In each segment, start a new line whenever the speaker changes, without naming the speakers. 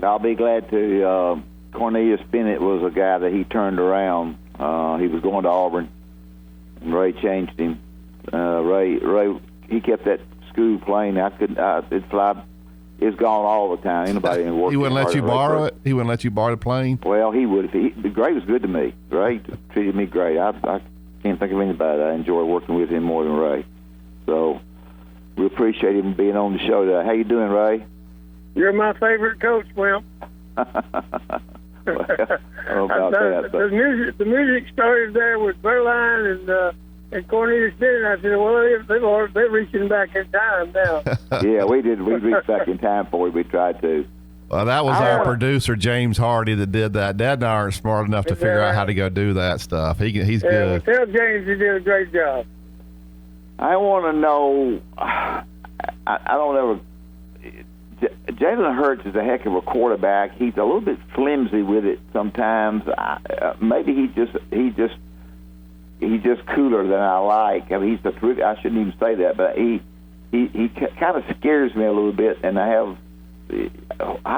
I'll be glad to. Cornelius Bennett was a guy that he turned around. He was going to Auburn, and Ray changed him. Ray, he kept that school plane. It'd fly. It's gone all the time. Anybody in work.
He wouldn't let you borrow it. He wouldn't let you borrow the plane.
Well, he would. Ray was good to me. Ray treated me great. I can't think of anybody I enjoy working with him more than Ray. So we appreciate him being on the show today. How you doing, Ray?
You're my favorite coach, Wimp.
Well, I don't know about that.
The music started there with Berline and Cornelius Bennett. I said, well, they're reaching back in time now.
Yeah, we did. We reached back in time for it. We tried to.
Well, that was our producer, James Hardy, that did that. Dad and I aren't smart enough to figure out how to go do that stuff. He's good.
Well, tell James he did a great job.
I want to know, I don't ever, Jalen Hurts is a heck of a quarterback. He's a little bit flimsy with it sometimes. Maybe he's just cooler than I like. I mean, he's I shouldn't even say that, but he kind of scares me a little bit. And how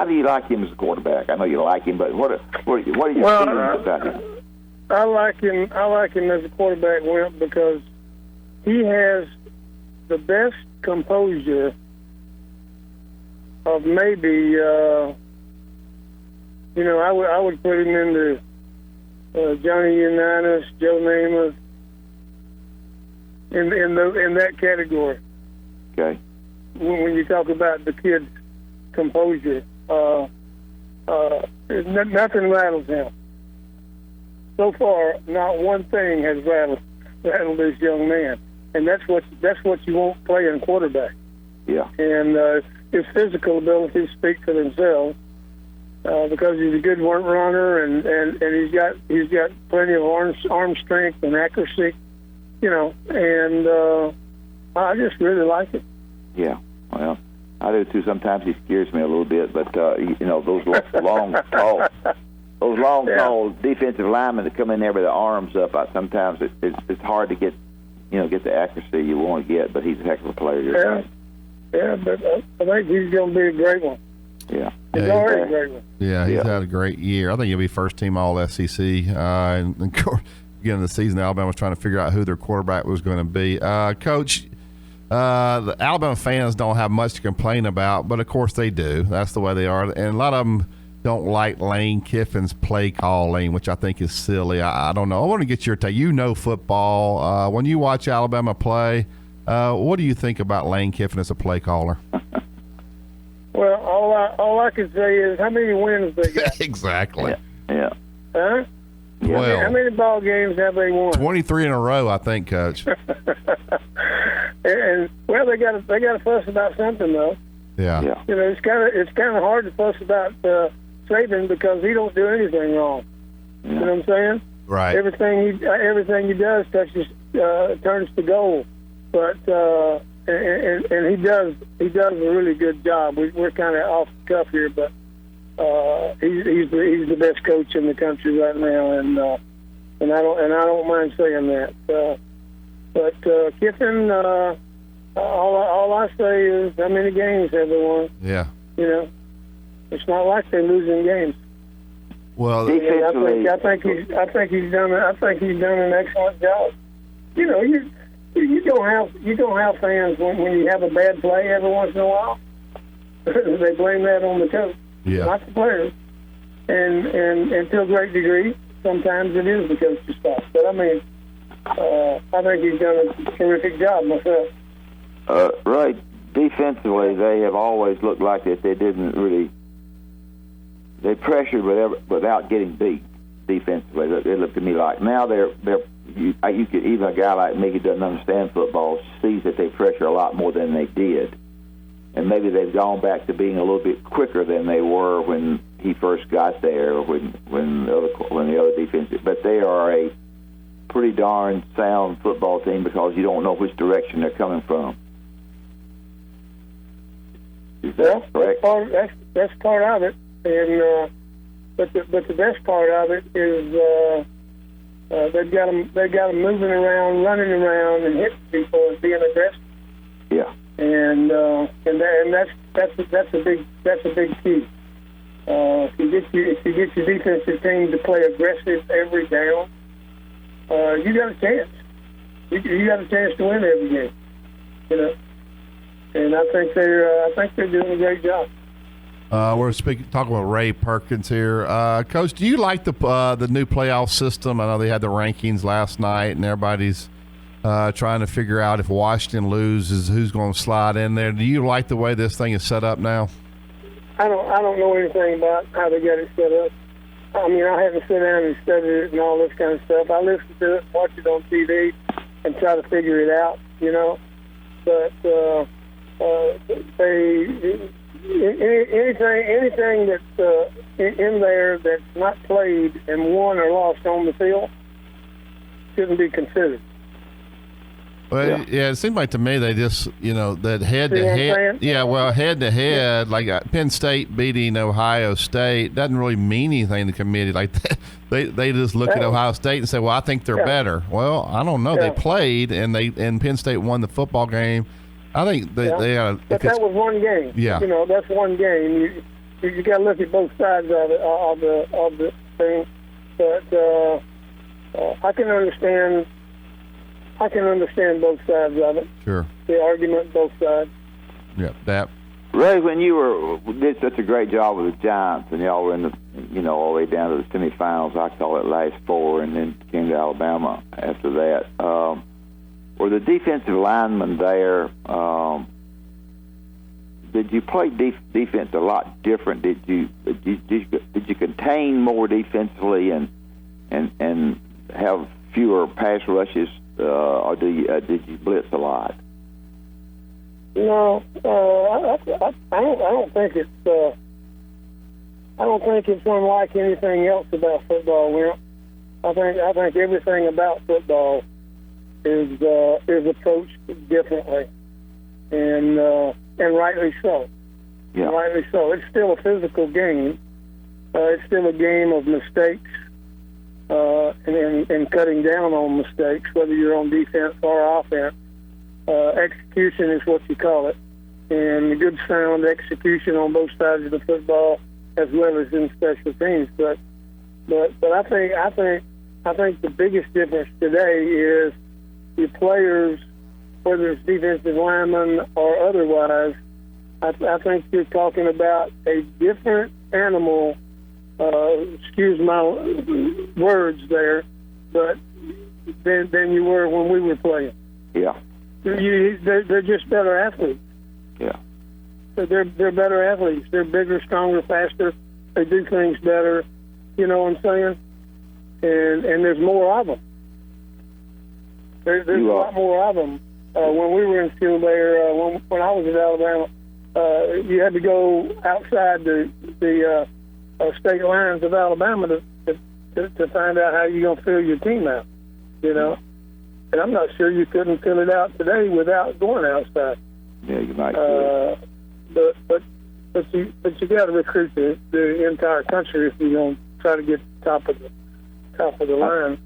do you like him as a quarterback? I know you like him, but what are your feelings about him?
I like him as a quarterback, Wimp, because he has the best composure of maybe, I would put him into Johnny Unitas, Joe Namath, in that category.
Okay.
When you talk about the kid's composure, nothing rattles him. So far, not one thing has rattled this young man, and that's what you want playing quarterback.
Yeah.
And his physical abilities speak for themselves because he's a good runner and he's got plenty of arm strength and accuracy, and I just really like it.
Yeah. Well, I do too. Sometimes he scares me a little bit, but those long, tall defensive linemen that come in there with their arms up, sometimes it's hard to get the accuracy you want to get. But he's a heck of a player. You're right.
Yeah, but I think he's going to be a great one.
Yeah.
He's already a great one.
Yeah, he's had a great year. I think he'll be first team All SEC. And beginning of the season, Alabama was trying to figure out who their quarterback was going to be. Coach, the Alabama fans don't have much to complain about, but of course they do. That's the way they are. And a lot of them don't like Lane Kiffin's play calling, which I think is silly. I don't know. I want to get your take. Football. When you watch Alabama play, what do you think about Lane Kiffin as a play caller?
Well, all I can say is how many wins they got.
Exactly.
Yeah.
Huh?
Yeah.
Well,
how many ball games have they won?
23 in a row, I think, Coach.
and well, they got to fuss about something though.
Yeah.
It's kind of hard to fuss about Saban because he don't do anything wrong.
Yeah.
You know what I'm saying?
Right.
Everything he does turns to gold. But and he does a really good job. We're kind of off the cuff here, but he's the best coach in the country right now, and I don't mind saying that. But Kiffin, all I say is how many games have they won?
Yeah.
It's not like they're losing games.
Well,
defensively,
I think he's done an excellent job. You don't have fans when you have a bad play every once in a while. They blame that on the coach, not the players. And to a great degree, sometimes it is the coach's fault. But I mean, I think he's done a terrific job myself.
Right. Defensively, they have always looked like that they didn't really. They pressured without getting beat defensively. It looked to me like now you could, even a guy like me who doesn't understand football sees that they pressure a lot more than they did, and maybe they've gone back to being a little bit quicker than they were when he first got there, when the other defense. But they are a pretty darn sound football team because you don't know which direction they're coming from. Is that correct?
That's part of it, and but the best part of it is. They've got them moving around, running around, and hitting people and being aggressive.
Yeah.
And that's a big key. get your defensive team to play aggressive every down, you got a chance. You got a chance to win every game. You know, and I think they're doing a great job.
We're talking about Ray Perkins here. Coach, do you like the new playoff system? I know they had the rankings last night, and everybody's trying to figure out if Washington loses, who's going to slide in there. Do you like the way this thing is set up now?
I don't know anything about how they got it set up. I mean, I haven't sat down and studied it and all this kind of stuff. I listen to it, watch it on TV, and try to figure it out, you know. But anything that's in there that's not played and won or lost on the field shouldn't be considered.
Well, yeah, it seemed like to me they just, that head-to-head, like Penn State beating Ohio State doesn't really mean anything to the committee. Like that. They just look at Ohio State and say, well, I think they're better. Well, I don't know. Yeah. They played, and Penn State won the football game. I think they got.
But that was one game.
Yeah.
That's one game. You got to look at both sides of it, of the thing. But I can understand both sides of it.
Sure.
The argument, both sides.
Yeah, that.
Ray, when you did such a great job with the Giants, and y'all were in the, all the way down to the semifinals, I call it last four, and then came to Alabama after that. Were the defensive linemen there? Did you play defense a lot different? Did you contain more defensively and have fewer pass rushes? Or did you blitz a lot?
No, I don't think it's. I don't think it's unlike anything else about football, Wimp. I think everything about football is approached differently, and rightly so. Yeah. Rightly so. It's still a physical game. It's still a game of mistakes. And cutting down on mistakes, whether you're on defense or offense. Execution is what you call it, and good sound execution on both sides of the football, as well as in special teams. But I think the biggest difference today is the players, whether it's defensive linemen or otherwise. I think you're talking about a different animal. Excuse my words there, but than you were when we were playing.
Yeah.
They're just better athletes.
Yeah.
They're better athletes. They're bigger, stronger, faster. They do things better. You know what I'm saying? And there's more of them. There's a lot more of them. When we were in school there, when I was at Alabama, you had to go outside the state lines of Alabama to find out how you're going to fill your team out, And I'm not sure you couldn't fill it out today without going outside.
Yeah, you might.
But you got to recruit the entire country if you're going to try to get top of the line.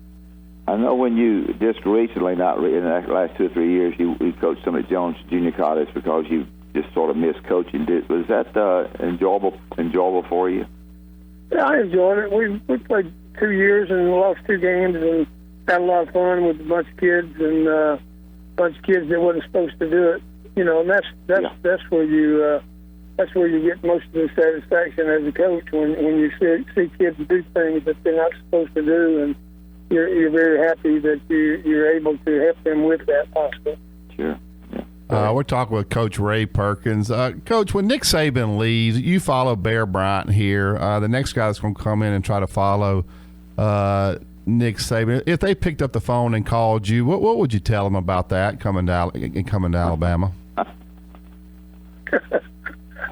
I know when you just recently, in the last 2 or 3 years, you coached some at Jones Junior College because you just sort of missed coaching. Was that enjoyable for you?
Yeah, I enjoyed it. We played 2 years and lost 2 games and had a lot of fun with a bunch of kids and a bunch of kids that wasn't supposed to do it. And that's where you get most of the satisfaction as a coach when you see kids do things that they're not supposed to do, and you're very happy that you're able to help them with that possible.
Sure.
We're talking with Coach Ray Perkins. Coach, when Nick Saban leaves, you follow Bear Bryant here. The next guy that's going to come in and try to follow Nick Saban. If they picked up the phone and called you, what would you tell them about that coming to Alabama?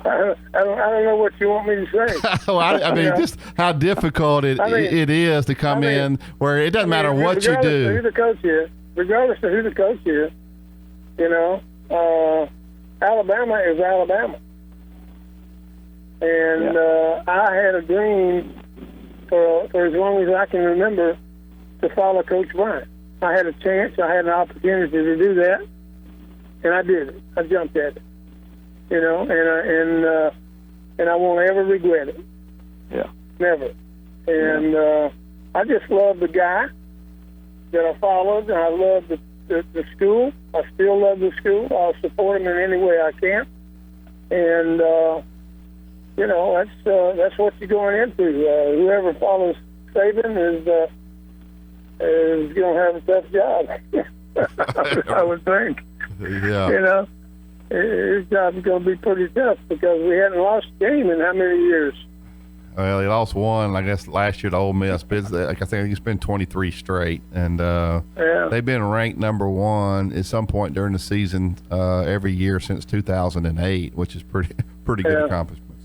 I don't know what you want me to say.
Well, I mean, just how difficult it is to come in where it doesn't matter what you do.
Regardless of who the coach is, Alabama is Alabama. And I had a dream for as long as I can remember to follow Coach Bryant. I had a chance, I had an opportunity to do that, and I did it. I jumped at it. And I won't ever regret it.
Yeah.
never. And I just love the guy that I followed, and I love the school. I still love the school. I'll support him in any way I can. And you know, that's what you're going into. Whoever follows Saban is going to have a tough job. I would think.
Yeah.
You know, his job is going to be pretty tough because we hadn't lost a game in how many years?
Well, he lost one, I guess, last year to Ole Miss, but I think it's been 23 straight, and they've been ranked number one at some point during the season every year since 2008, which is pretty good accomplishment.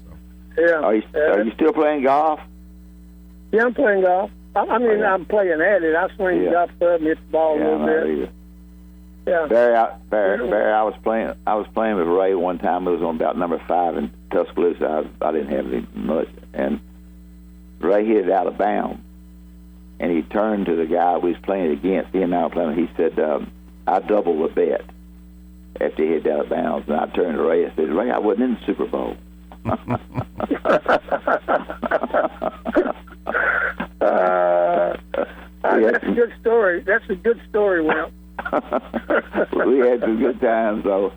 So.
Yeah.
Are you still playing golf?
Yeah, I'm playing golf. I'm playing at it. I swing the golf club and hit the ball a little bit. Yeah.
Barry, I was playing with Ray one time. It was on about number 5 in Tuscaloosa. I didn't have any much, and Ray hit it out of bounds. And he turned to the guy we was playing against. He and I were playing. He said, "I double the bet." After he hit it out of bounds, and I turned to Ray and said, "Ray, I wasn't in the Super Bowl."
That's a good story. That's a good story, Will.
We had some good times, though.